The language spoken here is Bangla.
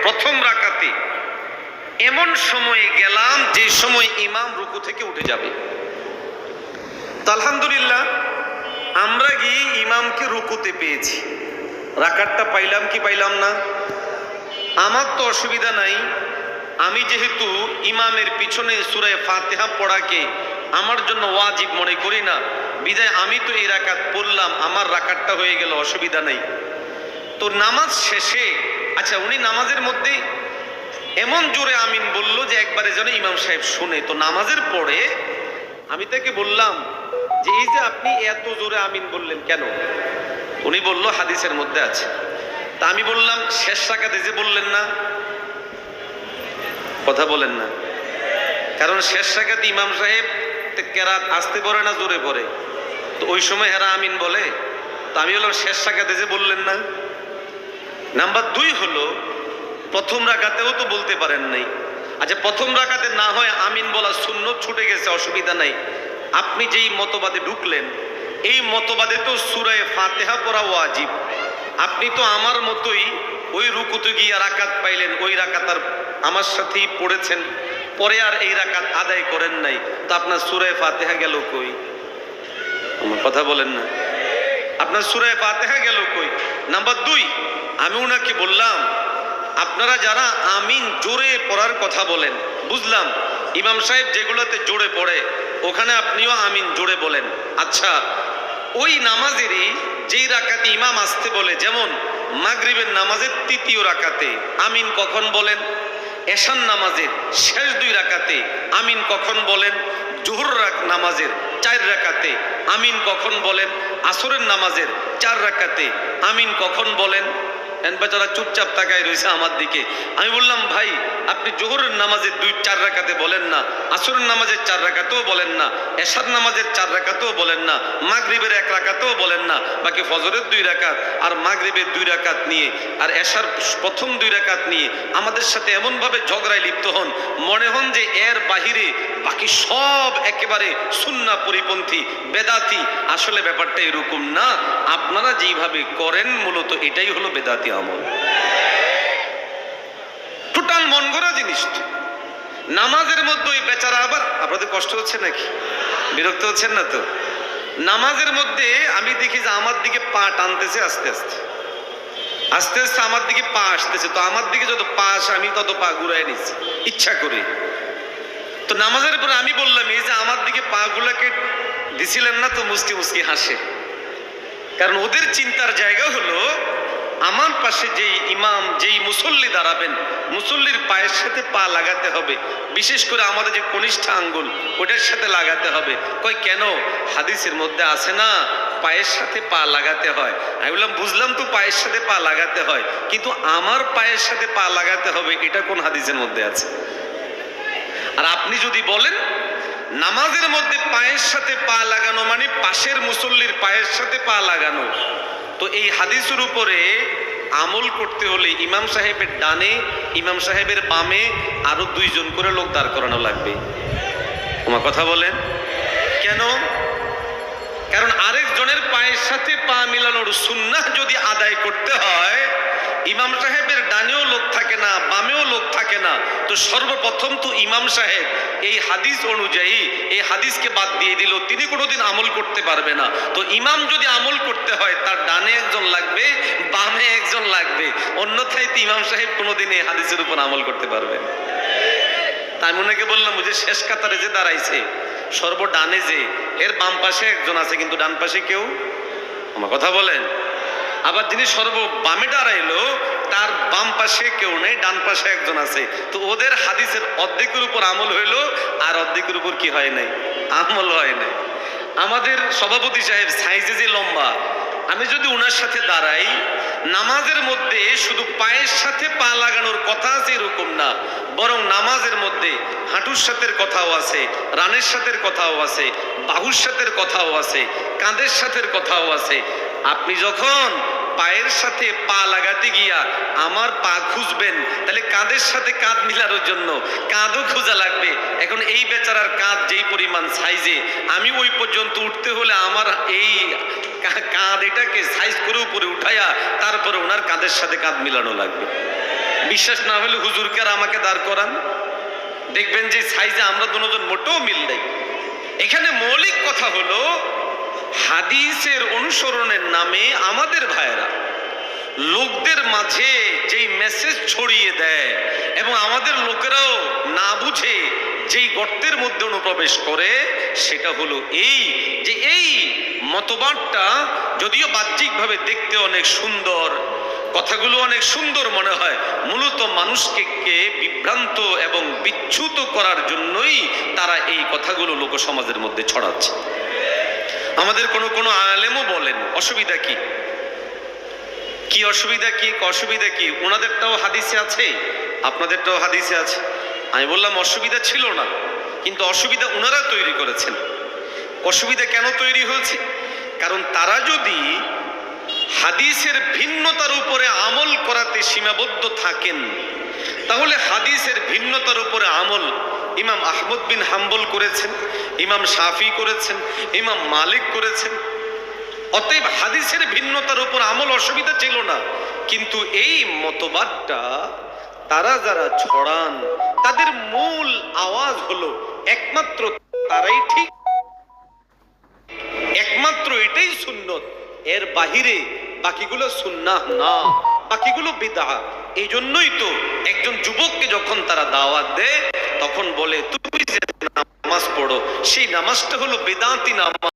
প্রথম রাকাতে এমন সময়ে গেলাম যে সময় ইমাম রুকু থেকে উঠে যাবে। তো আলহামদুলিল্লাহ আমরা গিয়ে ইমামকে রুকুতে পেয়েছি, রাকাতটা পাইলাম কি পাইলাম না? আমার তো অসুবিধা নাই, আমি যেহেতু ইমামের পিছনে সূরা ফাতিহা পড়াকে আমার জন্য ওয়াজিব মনে করি না, বিদায় আমি তো এই রাকাত পড়লাম, আমার রাকাতটা হয়ে গেল, অসুবিধা নেই। তো নামাজ শেষে আচ্ছা উনি নামাজের মধ্যে এমন জোরে আমিন বলল যে একবারে যেন ইমাম সাহেব শুনে। তো নামাজের পরে আমি তাকে বললাম যে এই যে আপনি এত জোরে আমিন বললেন কেন? উনি বলল হাদিসের মধ্যে আছে। তা আমি বললাম শেষ রাকাতে যে বললেন না, কথা বলেন না, কারণ শেষ রাকাতে ইমাম সাহেব কেরাত আসতে পড়ে না জোরে পড়ে, তো ওই সময় হেরা আমিন বলে। তো আমি বললাম শেষ রাকাতে যে বললেন না। নাম্বার 2 হলো প্রথম রাকাতেও তো বলতে পারেন নাই। আচ্ছা প্রথম রাকাতে না হয় আমিন বলা সুন্নত ছুটে গেছে, অসুবিধা নাই। আপনি যেই মতবাদে ঢুকলেন এই মতবাদে তো সূরা ফাতিহা পড়া ওয়াজিব। আপনি তো আমার মতোই ওই রুকুতে গিয়ে রাকাত পাইলেন, ওই রাকাত আর আমার সাথেই পড়েছেন, পরে আর এই রাকাত আদায় করেন নাই, তো আপনার সূরা ফাতিহা গেল কই? আমার কথা বলেন না, আপনার সূরা ফাতিহা গেল কই? নাম্বার 2 আমি ওনাকে বললাম আপনারা যারা আমিন জোরে পড়ার কথা বলেন, বুঝলাম ইমাম সাহেব যেগুলোতে জোরে পড়ে ওখানে আপনিও আমিন জোরে বলেন। আচ্ছা ওই নামাজেরই যেই রাকাতে ইমাম আসতে বলে, যেমন মাগরিবের নামাজের 3য় রাকাতে আমিন কখন বলেন? এশার নামাজের শেষ 2 রাকাতে আমিন কখন বলেন? জোহর নামাজের 4 রাকাতে আমিন কখন বলেন? আসরের নামাজের 4 রাকাতে আমিন কখন বলেন? বেচারা চুপচাপ তাকায় রয়েছে আমার দিকে। আমি বললাম ভাই আপনি জোহরের নামাজের 4 রাকাতে বলেন না, আসরের নামাজের 4 রাকাতেও বলেন না, এশার নামাজের 4 রাকাতেও বলেন না, মাগরিবের 1 রাকাতেও বলেন না, বাকি ফজরের 2 রাকাত আর মাগরিবের 2 রাকাত নিয়ে আর এশার প্রথম 2 রাকাত নিয়ে আমাদের সাথে এমনভাবে ঝগড়ায় লিপ্ত হন, মনে হন যে এর বাহিরে বাকি সব একেবারে সুন্নাহ পরিপন্থী বেদাতি। আসলে ব্যাপারটা এরকম না, আপনারা যেইভাবে করেন মূলত এটাই হলো বেদাতি আমল, টোটাল মন গড়া জিনিস। নামাজের মধ্যে ওই বেচারা আবার, আপনাদের কষ্ট হচ্ছে নাকি, বিরক্ত হচ্ছেন না তো? নামাজের মধ্যে আমি দেখি যে আমার দিকে পা টানতেছে, আস্তে আস্তে আস্তে আস্তে আমার দিকে পা আসতেছে, তো আমার দিকে যত পা আসে আমি তত পা ঘুরাই নিচ্ছি ইচ্ছা করে। তো নামাজের পরে আমি বললাম এই যে আমার দিকে পা গুলাকে দিছিলেন না, তো মুসকি মুসকি হাসে, কারণ ওদের চিন্তার জায়গা হলো আমার পাশে যেই ইমাম যেই মুসল্লি দাঁড়াবেন মুসল্লির পায়ের সাথে পা লাগাতে হবে, বিশেষ করে আমাদের যে কনিষ্ঠ আঙ্গুল ওটার সাথে লাগাতে হবে। কই কেন? হাদিসের মধ্যে আছে না পায়ের সাথে পা লাগাতে হয়। আমি বললাম বুঝলাম তো পায়ের সাথে পা লাগাতে হয়, কিন্তু আমার পায়ের সাথে পা লাগাতে হবে এটা কোন হাদিসের মধ্যে আছে? আর আপনি যদি বলেন নামাজের মধ্যে পায়ের সাথে পা লাগানো মানে পাশের মুসল্লির পায়ের সাথে পা লাগানো, তো এই হাদিসের উপরে আমল করতে হলে ইমাম সাহেবের ডানে ইমাম সাহেবের বামে আরো 2 জন করে লোক দাঁড় করানো লাগবে। আমার কথা বলেন কেন? কারণ আরেকজনের পায়ের সাথে পা মিলানোর সুন্নাহ যদি আদায় করতে হয় ইমাম সাহেবের ডানেও লোক থাকে না বামেও লোক থাকে না, তো সর্বপ্রথম তো ইমাম সাহেব এই হাদিস অনুযায়ী এই হাদিসকে বাদ দিয়ে দিল, তিনি কোনোদিন আমল করতে পারবে না। তো ইমাম যদি আমল করতে হয় তার ডানে একজন লাগবে বামে একজন লাগবে, অন্যথায় তো ইমাম সাহেব কোনোদিন এই হাদিসের উপর আমল করতে পারবে না। তাই আমি ওনাকে বললাম যে শেষ কাতারে যে দাঁড়াইছে সর্ব ডানে যে এর বাম পাশে একজন আছে কিন্তু ডান পাশে কেউ, আমার কথা বলেন। আবার যিনি সর্ব বামে দাঁড়াইলো তার বাম পাশে কেউ নেই, ডান পাশে একজন আছে, তো ওদের হাদিসের অর্ধেকের উপর আমল হইলো আর অর্ধেকের উপর কি হয় নাই? আমল হয় নাই। আমাদের সভাপতি সাহেব সাইজে যে লম্বা, আমি যদি ওনার সাথে দাঁড়াই নামাজের মধ্যে শুধু পায়ের সাথে পা লাগানোর কথা আছে এরকম না, বরং নামাজের মধ্যে হাঁটুর সাথের কথাও আছে, রানের সাথের কথাও আছে, বাহুর সাথের কথাও আছে, কাঁধের সাথের কথাও আছে। আপনি যখন পায়ের সাথে পা লাগাতে গিয়া আমার পা খুঁজবেন তাহলে কাঁধের সাথে কাঁধ মিলানোর জন্য কাঁধও খোঁজা লাগবে। এখন এই বেচারার কাঁধ যেই পরিমাণ সাইজে, আমি ওই পর্যন্ত উঠতে হলে আমার এই কাঁধ এটাকে সাইজ করে উপরে উঠাইয়া তারপরে ওনার কাঁধের সাথে কাঁধ মিলানো লাগবে। বিশ্বাস না হলে হুজুরকে আর আমাকে দাঁড় করান, দেখবেন যে সাইজে আমরা দুজন মোটেও মিল নেই। এখানে মৌলিক কথা হলো হাদিসের অনুসরণের নামে আমাদের ভাইয়েরা লোকদের মাঝে যেই মেসেজ ছড়িয়ে দেয় এবং আমাদের লোকেরাও না বুঝে যেই গর্তের মধ্যে অনুপ্রবেশ করে, সেটা হলো এই যে এই মতবাদটা যদিও বাহ্যিকভাবে দেখতে অনেক সুন্দর, কথাগুলো অনেক সুন্দর মনে হয়, মূলত মানুষকে বিভ্রান্ত এবং বিচ্যুত করার জন্যই তারা এই কথাগুলো লোক সমাজের মধ্যে ছড়াচ্ছে। আমাদের কোনো আলেমও বলেন অসুবিধা কি, কি অসুবিধা কি, অসুবিধা কি? ওনাদেরটাও হাদিসে আছে, আপনাদেরটাও হাদিসে আছে। আমি বললাম অসুবিধা ছিল না, কিন্তু অসুবিধা ওনারা তৈরি করেছেন। অসুবিধা কেন তৈরি হয়েছে? কারণ তারা যদি হাদিসের ভিন্নতার উপরে আমল করাতে সীমাবদ্ধ থাকেন, তাহলে হাদিসের ভিন্নতার উপরে আমল ইমাম আহমদ বিন হাম্বল করেছেন, ইমাম শাফি করেছেন, ইমাম মালিক করেছেন। অতএব হাদিসের ভিন্নতার উপর আমল অসুবিধা ছিল না, কিন্তু এই মতবাদটা তারা যারা ছড়ান তাদের মূল আওয়াজ হলো একমাত্র তারাই ঠিক, একমাত্র এটাই সুন্নত, এর বাহিরে বাকিগুলো সুন্নাহ না, বাকিগুলো বিদআত। এই জন্যই তো একজন যুবককে যখন তারা দাওয়াত দেয় তখন বলে তুমি যে নামাজ পড়ো সেই নামাজটা হলো বেদাতি নামাজ।